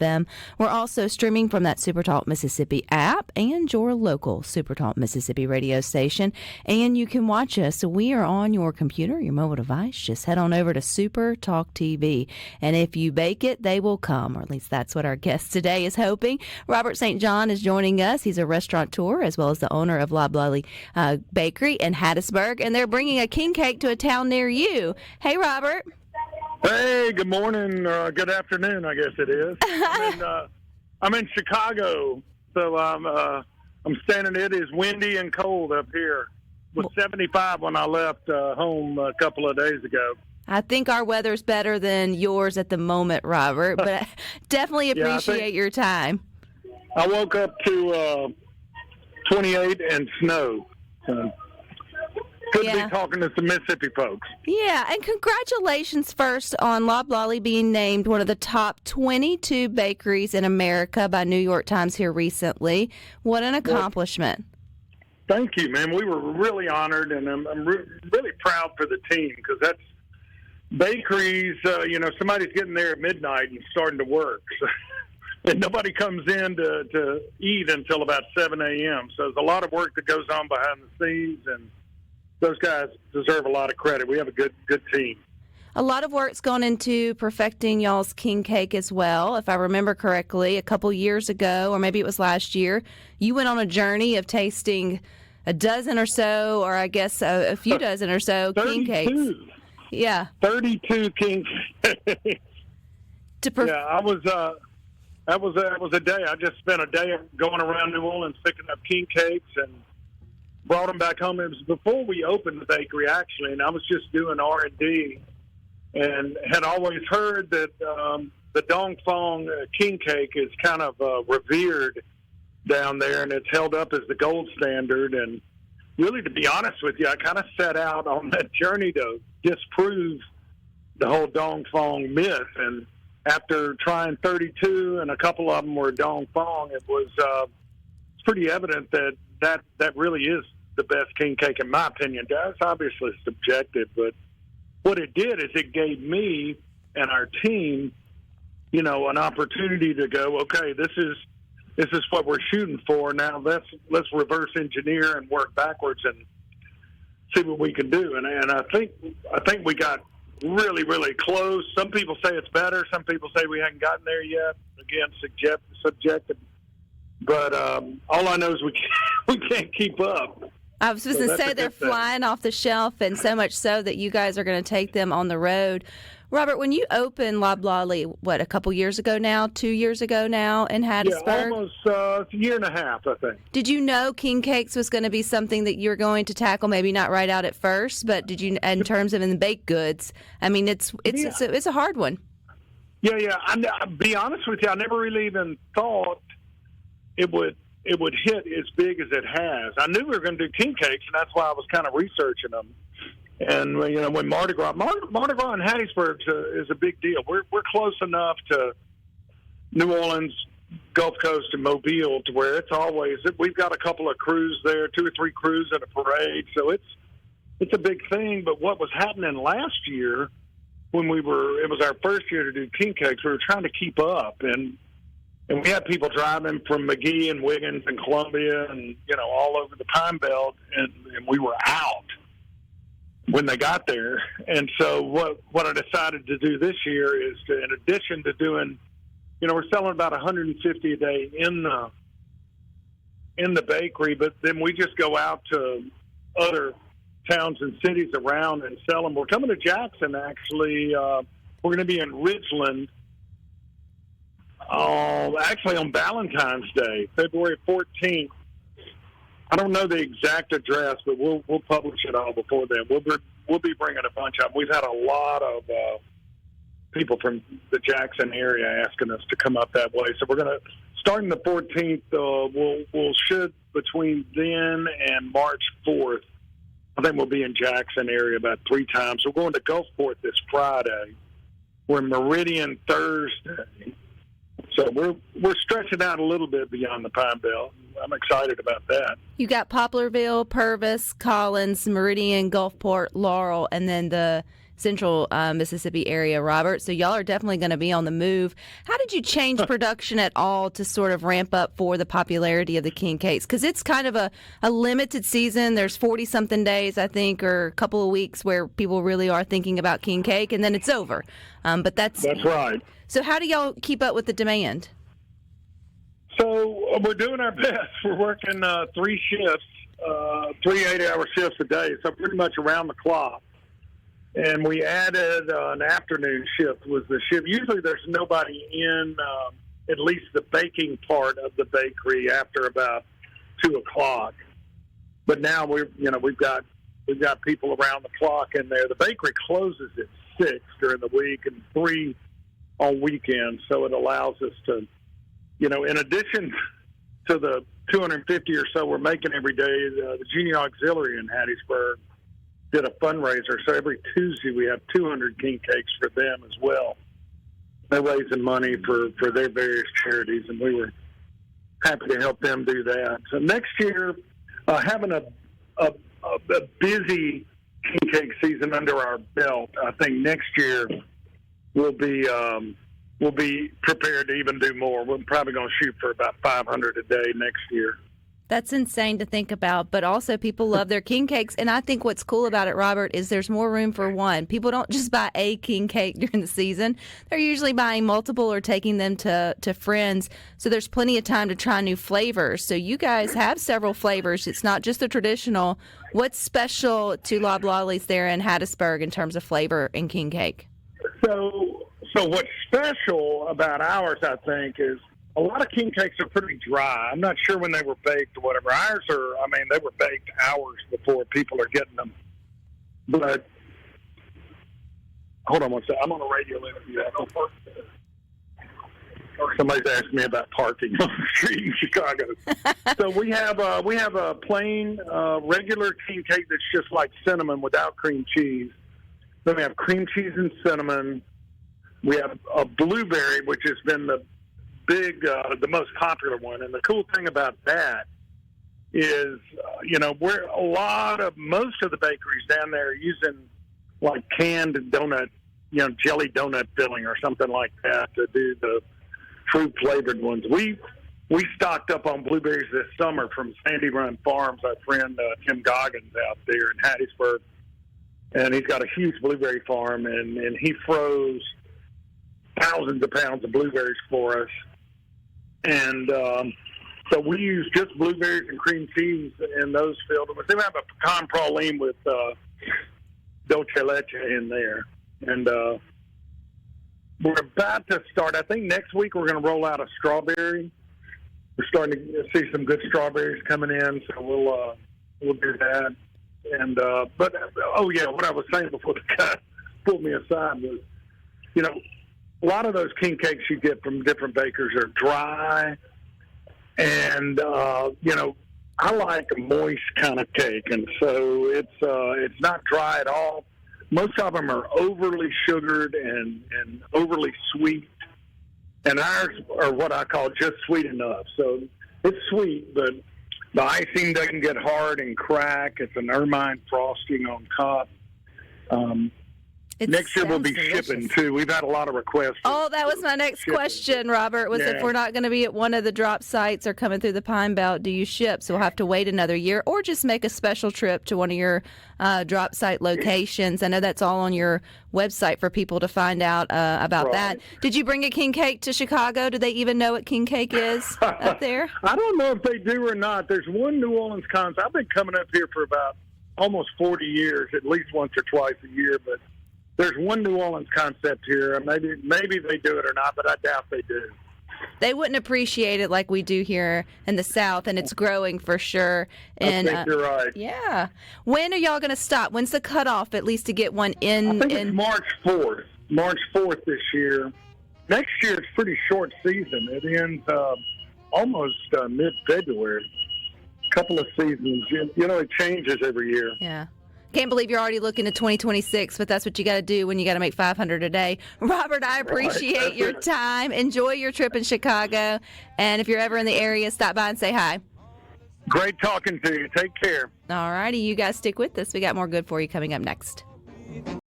FM. We're also streaming from that SuperTalk Mississippi app and your local SuperTalk Mississippi radio station. And you can watch us. So we are on your computer, your mobile device. Just head on over to SuperTalk TV. And if you bake it, they will come, or at least that's what our guest today is hoping. Robert St. John is joining us. He's a restaurateur as well as the owner of Loblolly Bakery in Hattiesburg, and they're bringing a king cake to a town near you. Hey, Robert. Hey, good morning, good afternoon, I guess it is. I'm in Chicago, so I'm standing. It is windy and cold up here. It was 75 when I left home a couple of days ago. I think our weather's better than yours at the moment, Robert, but I definitely appreciate your time. I woke up to 28 and snow. So good to be talking to some Mississippi folks. Yeah, and congratulations first on Loblolly being named one of the top 22 bakeries in America by New York Times here recently. What an accomplishment. Well, thank you, man. We were really honored, and I'm really proud for the team, because that's bakeries, somebody's getting there at midnight and starting to work. And nobody comes in to eat until about 7 a.m. So there's a lot of work that goes on behind the scenes, and those guys deserve a lot of credit. We have a good team. A lot of work's gone into perfecting y'all's king cake as well. If I remember correctly, a couple years ago, or maybe it was last year, you went on a journy of tasting a dozen or so, or I guess a few dozen or so king cakes. Yeah. 32 king cakes. That was a day. I just spent a day going around New Orleans picking up king cakes and brought them back home. It was before we opened the bakery, actually, and I was just doing R&D and had always heard that the Dong Fong king cake is kind of revered down there, and it's held up as the gold standard. And really, to be honest with you, I kind of set out on that journey to disprove the whole Dong Fong myth. And after trying 32, and a couple of them were Dong Fong, it was pretty evident that really is the best king cake, in my opinion. That's obviously subjective, but what it did is it gave me and our team, an opportunity to go, okay, this is what we're shooting for. Now let's reverse engineer and work backwards and see what we can do. And I think we got really, really close. Some people say it's better. Some people say we haven't gotten there yet. Again, subjective. But all I know is we can't keep up. I was just going to say they're flying off the shelf, and so much so that you guys are going to take them on the road. Robert, when you opened Loblolly, a couple years ago now, 2 years ago now in Hattiesburg? Yeah, almost a year and a half, I think. Did you know king cakes was going to be something that you were going to tackle, maybe not right out at first, but did you, in terms of in the baked goods? I mean, it's a hard one. Yeah. I'll be honest with you, I never really even thought it would hit as big as it has. I knew we were going to do king cakes, and that's why I was kind of researching them. And when Mardi Gras in Hattiesburg is a big deal. We're close enough to New Orleans, Gulf Coast, and Mobile to where it's always, we've got a couple of crews there, 2 or 3 crews at a parade. So it's a big thing. But what was happening last year when it was our first year to do king cakes, we were trying to keep up, and we had people driving from McGee and Wiggins and Columbia and all over the Pine Belt, and we were out when they got there. And so what I decided to do this year is to, in addition to doing, we're selling about 150 a day in the bakery, but then we just go out to other towns and cities around and sell them. We're coming to Jackson, actually. We're going to be in Ridgeland, actually on Valentine's Day, February 14th. I don't know the exact address, but we'll publish it all before then. We'll be bringing a bunch of them. We've had a lot of people from the Jackson area asking us to come up that way. So we're going to, starting the 14th, we'll should between then and March 4th. I think we'll be in Jackson area about 3 times. We're going to Gulfport this Friday. We're in Meridian Thursday. So we're stretching out a little bit beyond the Pine Belt. I'm excited about that. You got Poplarville, Purvis, Collins, Meridian, Gulfport, Laurel, and then the central Mississippi area, Robert. So y'all are definitely going to be on the move. How did you change production at all to sort of ramp up for the popularity of the king cakes? Because it's kind of a limited season. There's 40-something days, I think, or a couple of weeks where people really are thinking about king cake, and then it's over. But that's right. So how do y'all keep up with the demand? So we're doing our best. We're working 3 shifts, 3 8-hour shifts a day, so pretty much around the clock. And we added an afternoon shift was the shift. Usually there's nobody in at least the baking part of the bakery after about 2 o'clock. But now we've got people around the clock in there. The bakery closes at 6 during the week and 3 on weekends, so it allows us to, in addition to the 250 or so we're making every day, the Junior Auxiliary in Hattiesburg did a fundraiser. So every Tuesday we have 200 king cakes for them as well. They're raising money for their various charities, and we were happy to help them do that. So next year, having a busy king cake season under our belt, I think next year we'll be prepared to even do more. We're probably going to shoot for about 500 a day next year. That's insane to think about, but also people love their king cakes, and I think what's cool about it, Robert, is there's more room for one. People don't just buy a king cake during the season. They're usually buying multiple or taking them to friends, so there's plenty of time to try new flavors. So you guys have several flavors. It's not just the traditional. What's special to Loblolly's there in Hattiesburg in terms of flavor and king cake? So what's special about ours, I think, is a lot of king cakes are pretty dry. I'm not sure when they were baked or whatever. Ours they were baked hours before people are getting them. But hold on one second. I'm on a radio interview. Somebody's asking me about parking on the street in Chicago. So we have a plain regular king cake that's just like cinnamon without cream cheese. Then we have cream cheese and cinnamon. We have a blueberry, which has been the most popular one. And the cool thing about that is, most of the bakeries down there are using like canned donut, jelly donut filling or something like that to do the fruit flavored ones. We stocked up on blueberries this summer from Sandy Run Farms. Our friend Tim Goggins out there in Hattiesburg, and he's got a huge blueberry farm, and he froze thousands of pounds of blueberries for us. And so we use just blueberries and cream cheese in those filled. Then we have a pecan praline with dulce leche in there. And we're about to start. I think next week we're going to roll out a strawberry. We're starting to see some good strawberries coming in, so we'll do that. And what I was saying before the guy pulled me aside was, a lot of those king cakes you get from different bakers are dry, and I like a moist kind of cake, and so it's not dry at all. Most of them are overly sugared and overly sweet, and ours are what I call just sweet enough. So it's sweet, but the icing doesn't get hard and crack. It's an ermine frosting on top. Next year we'll be shipping, too. We've had a lot of requests. Oh, that was my next question, Robert, was if we're not going to be at one of the drop sites or coming through the Pine Belt, do you ship? So we'll have to wait another year or just make a special trip to one of your drop site locations. I know that's all on your website for people to find out about that. Did you bring a king cake to Chicago? Do they even know what king cake is up there? I don't know if they do or not. There's one New Orleans concept. I've been coming up here for about almost 40 years, at least once or twice a year, but there's one New Orleans concept here. Maybe they do it or not, but I doubt they do. They wouldn't appreciate it like we do here in the South, and it's growing for sure. And, I think you're right. Yeah. When are y'all going to stop? When's the cutoff, at least, to get one in? I think it's March 4th. March 4th this year. Next year, it's pretty short season. It ends almost mid-February. A couple of seasons. It changes every year. Yeah. Can't believe you're already looking at 2026, but that's what you got to do when you got to make 500 a day. Robert, I appreciate your time. Enjoy your trip in Chicago. And if you're ever in the area, stop by and say hi. Great talking to you. Take care. All righty. You guys stick with us. We got more good for you coming up next.